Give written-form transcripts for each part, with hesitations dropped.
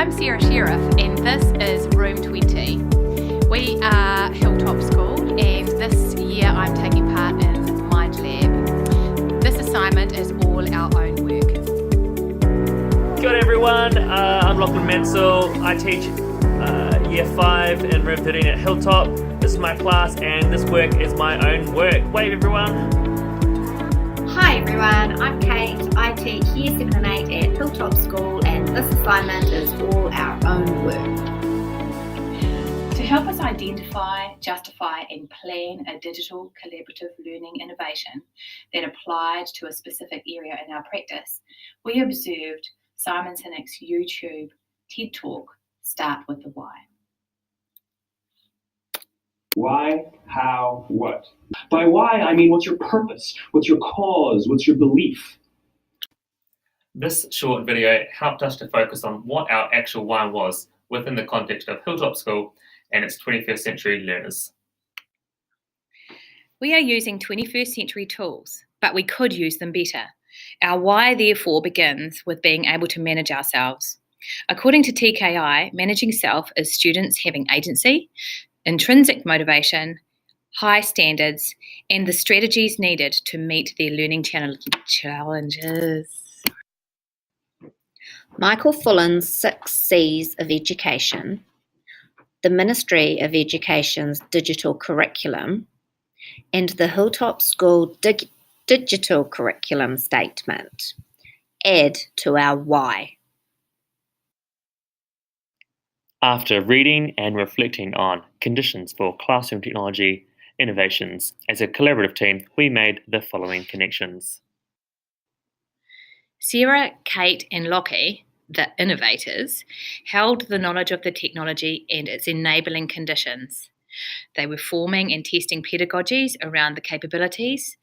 I'm Sarah Sheriff and this is Room 20. We are Hilltop School and this year I'm taking part in Mind Lab. This assignment is all our own work. Good everyone, I'm Lachlan Mansell. I teach Year 5 in Room 13 at Hilltop. This is my class and this work is my own work. Wave everyone! Hi everyone, I'm Kate. I teach Year 7 and 8 at Hilltop School and this assignment is all our own work. To help us identify, justify and plan a digital collaborative learning innovation that applied to a specific area in our practice, we observed Simon Sinek's YouTube TED Talk, Start with the Why. Why, how, what? By why, I mean what's your purpose? What's your cause? What's your belief? This short video helped us to focus on what our actual why was within the context of Hilltop School and its 21st century learners. We are using 21st century tools, but we could use them better. Our why, therefore, begins with being able to manage ourselves. According to TKI, managing self is students having agency, intrinsic motivation, high standards, and the strategies needed to meet their learning challenges. Michael Fullan's 6 C's of Education, the Ministry of Education's digital curriculum, and the Hilltop School digital curriculum statement add to our why. After reading and reflecting on conditions for classroom technology innovations, as a collaborative team, we made the following connections. Sarah, Kate and Lockie, the innovators, held the knowledge of the technology and its enabling conditions. They were forming and testing pedagogies around the capabilities,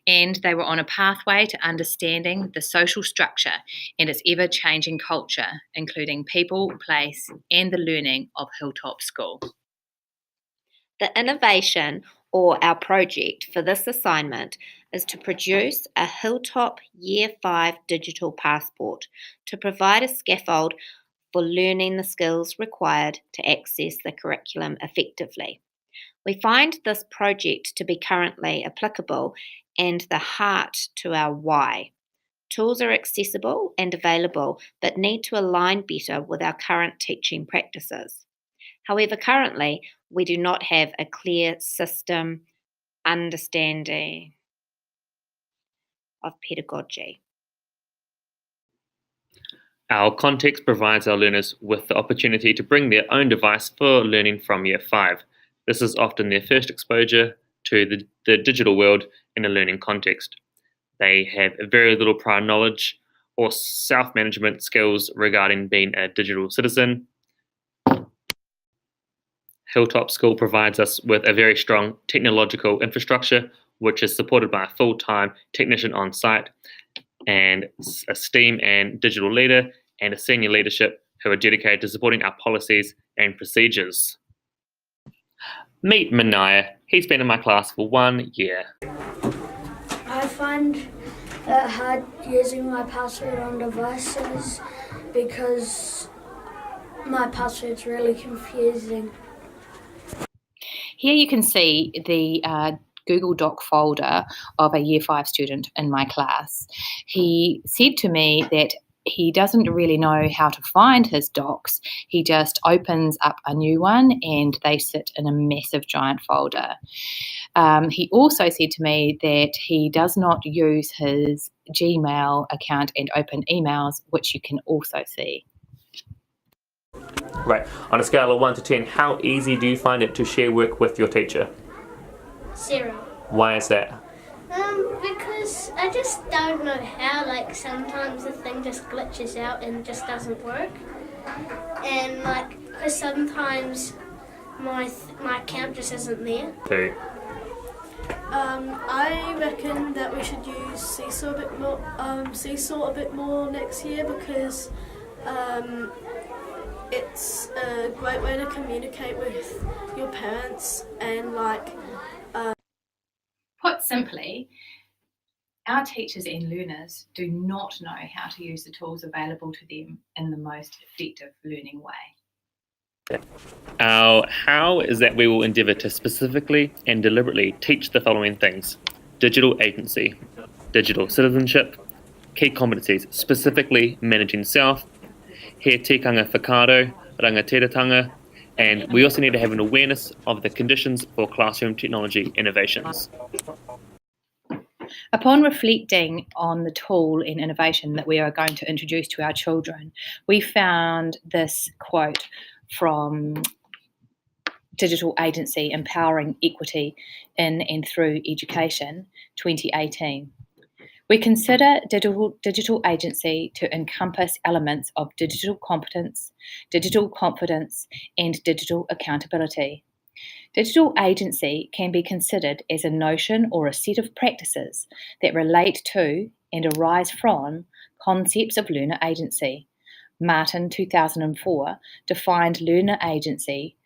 and they were on a pathway to understanding the social structure and its ever-changing culture, including people, place, and the learning of Hilltop School. The innovation, or our project for this assignment, is to produce a Hilltop Year 5 digital passport to provide a scaffold for learning the skills required to access the curriculum effectively. We find this project to be currently applicable and the heart to our why. Tools are accessible and available, but need to align better with our current teaching practices. However, currently, we do not have a clear system understanding of pedagogy. Our context provides our learners with the opportunity to bring their own device for learning from Year 5. This is often their first exposure to the digital world in a learning context. They have very little prior knowledge or self-management skills regarding being a digital citizen. Hilltop School provides us with a very strong technological infrastructure, which is supported by a full-time technician on site and a STEAM and digital leader and a senior leadership who are dedicated to supporting our policies and procedures. Meet Manaya. He's been in my class for 1 year. I find it hard using my password on devices because my password's really confusing. Here you can see the Google Doc folder of a Year 5 student in my class. He said to me that he doesn't really know how to find his docs. He just opens up a new one and they sit in a massive giant folder. He also said to me that he does not use his Gmail account and open emails, which you can also see. Right, on a scale of 1 to 10, how easy do you find it to share work with your teacher? 0. Why is that? Because I just don't know how, like sometimes the thing just glitches out and just doesn't work. And because sometimes my account just isn't there. 2. I reckon that we should use Seesaw a bit more next year because it's a great way to communicate with your parents and Put simply, Our teachers and learners do not know how to use the tools available to them in the most effective learning way. Our how is that we will endeavour to specifically and deliberately teach the following things: digital agency, digital citizenship, key competencies, specifically managing self, he tikanga whakaaro, rangatiratanga, and we also need to have an awareness of the conditions for classroom technology innovations. Upon reflecting on the tool and innovation that we are going to introduce to our children, we found this quote from Digital Agency, Empowering Equity in and Through Education, 2018. We consider digital agency to encompass elements of digital competence, digital confidence, and digital accountability. Digital agency can be considered as a notion or a set of practices that relate to and arise from concepts of learner agency. Martin, 2004, defined learner agency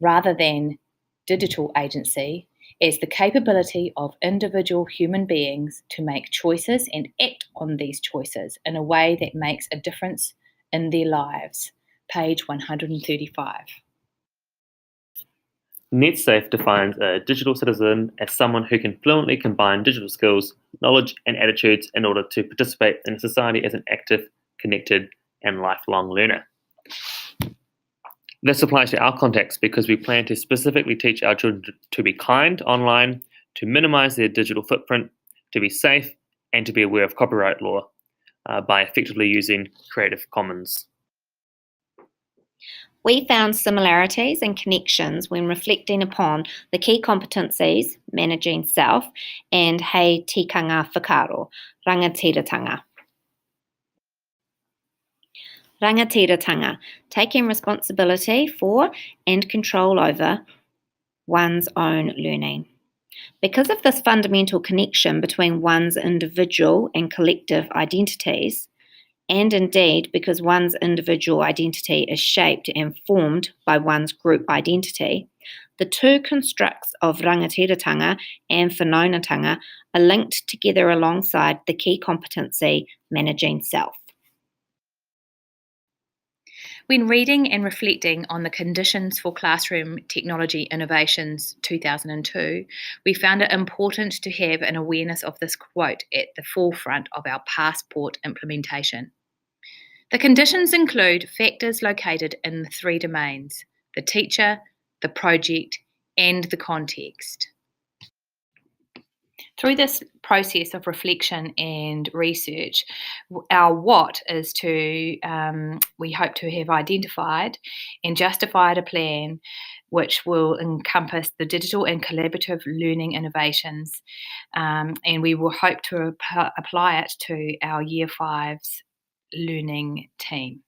rather than digital agency as the capability of individual human beings to make choices and act on these choices in a way that makes a difference in their lives. Page 135. NetSafe defines a digital citizen as someone who can fluently combine digital skills, knowledge, and attitudes in order to participate in society as an active, connected, and lifelong learner. This applies to our context because we plan to specifically teach our children to be kind online, to minimize their digital footprint, to be safe, and to be aware of copyright law by effectively using Creative Commons. We found similarities and connections when reflecting upon the key competencies, managing self, and hei tikanga whakaaro, rangatiratanga. Rangatiratanga, taking responsibility for and control over one's own learning. Because of this fundamental connection between one's individual and collective identities, and indeed because one's individual identity is shaped and formed by one's group identity, the two constructs of rangatiratanga and whanaungatanga are linked together alongside the key competency, managing self. When reading and reflecting on the Conditions for Classroom Technology Innovations 2002, we found it important to have an awareness of this quote at the forefront of our passport implementation. The conditions include factors located in the three domains: the teacher, the project, and the context. Through this process of reflection and research, our what is to, we hope to have identified and justified a plan which will encompass the digital and collaborative learning innovations, and we will hope to apply it to our Year 5's learning team.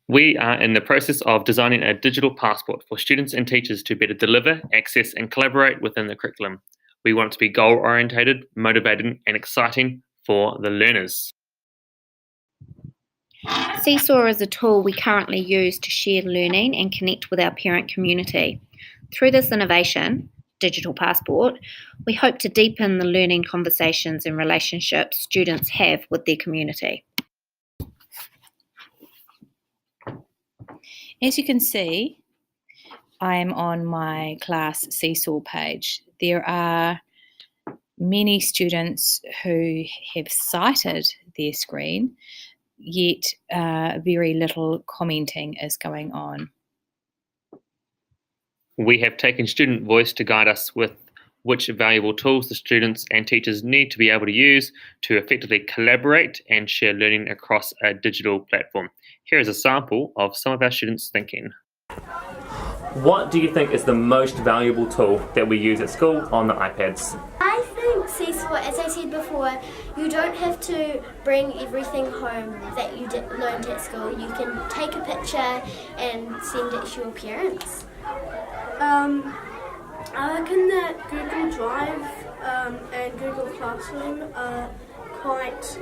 We are in the process of designing a digital passport for students and teachers to better deliver, access, and collaborate within the curriculum. We want it to be goal-orientated, motivating, and exciting for the learners. Seesaw is a tool we currently use to share learning and connect with our parent community. Through this innovation, Digital Passport, we hope to deepen the learning conversations and relationships students have with their community. As you can see, I am on my class Seesaw page. There are many students who have cited their screen, yet very little commenting is going on. We have taken student voice to guide us with which valuable tools the students and teachers need to be able to use to effectively collaborate and share learning across a digital platform. Here is a sample of some of our students' thinking. What do you think is the most valuable tool that we use at school on the iPads? I think Seesaw, as I said before, you don't have to bring everything home that you learned at school. You can take a picture and send it to your parents. I reckon that Google Drive and Google Classroom are quite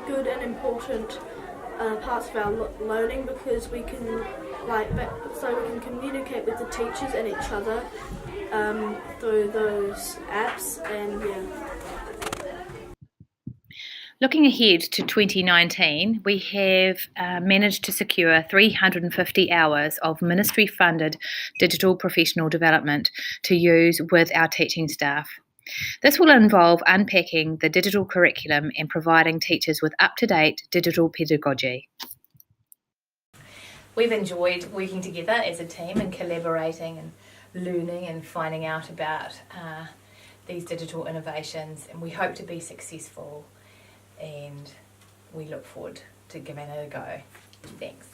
good and important parts of our learning because we can communicate with the teachers and each other, through those apps, and yeah. Looking ahead to 2019, we have managed to secure 350 hours of ministry-funded digital professional development to use with our teaching staff. This will involve unpacking the digital curriculum and providing teachers with up-to-date digital pedagogy. We've enjoyed working together as a team and collaborating and learning and finding out about these digital innovations, and we hope to be successful, and we look forward to giving it a go. Thanks.